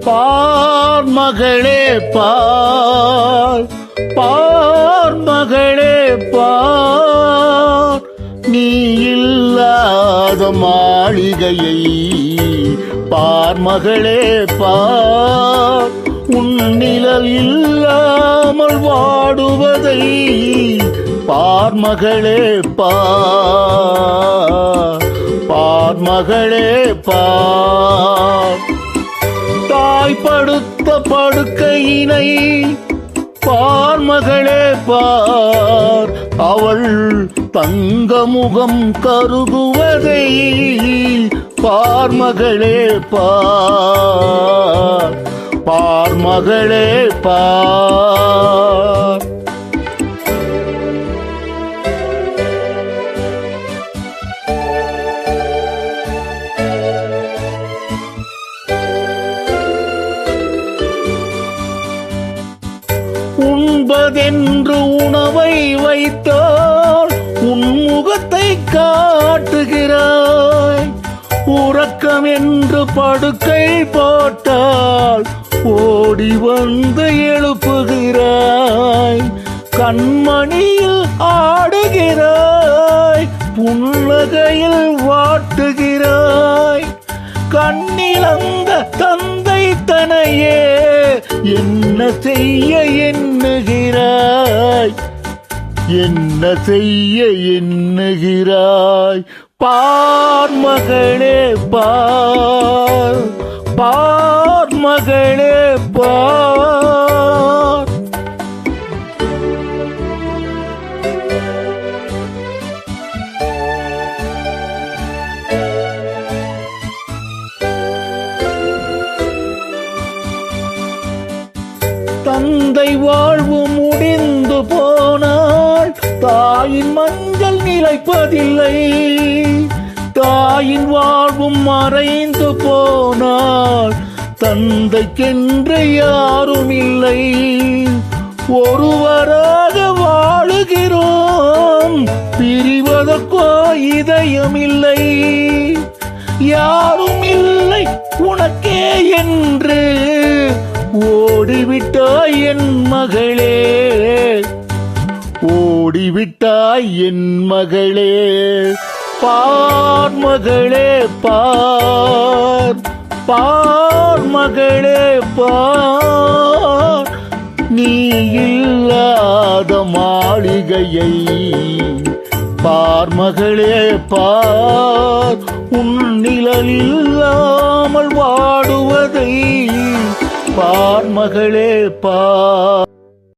பார் மகளே பார், பார் மகளே பார், நீ இல்லாத மாளிகையை பார் மகளே பார், உன் நிழல் இல்லாமல் வாடுவதை பார் மகளே பார், பார் மகளே பார். தாய் படுத்த படுக்கையினை பார் மகளே பார், அவள் தங்க முகம் கருகுவதை பார் மகளே பார், பார் மகளே பார். உண்பதென்று உணவை வைத்தால் உன் முகத்தை காட்டுகிறாய், உறக்கம் என்று படுக்கை போட்டால் ஓடி வந்து எழுப்புகிறாய், கண்மணியில் ஆடுகிறாய், புன்னகையில் வாட்டுகிறாய், கண்ணிலந்த தந்தை தனையே என்ன செய்ய எண்ணுகிறாய், என்ன செய்ய எண்ணுகிறாய். பார் மகளே பார், பார் மகளே பார். தந்தை வாழ்வு முடிந்து போனால் தாயின் மஞ்சள் நிலைப்பதில்லை, தாயின் வாழ்வும் மறைந்து போனால் தந்தைக்கென்று யாரும் இல்லை. ஒருவராக வாழுகிறோம், பிரிவதற்கோ இதயமில்லை, யாரும் இல்லை உனக்கே என்று ஓடிவிட்டாய் என் மகளே, ஓடிவிட்டாய் என் மகளே. பார் மகளே பார், பார் மகளே பார், நீ இல்லாத மாளிகையை பார் மகளே பார், உன் நிழல் இல்லாமல் வாடுவதை பார் மகளே பார்.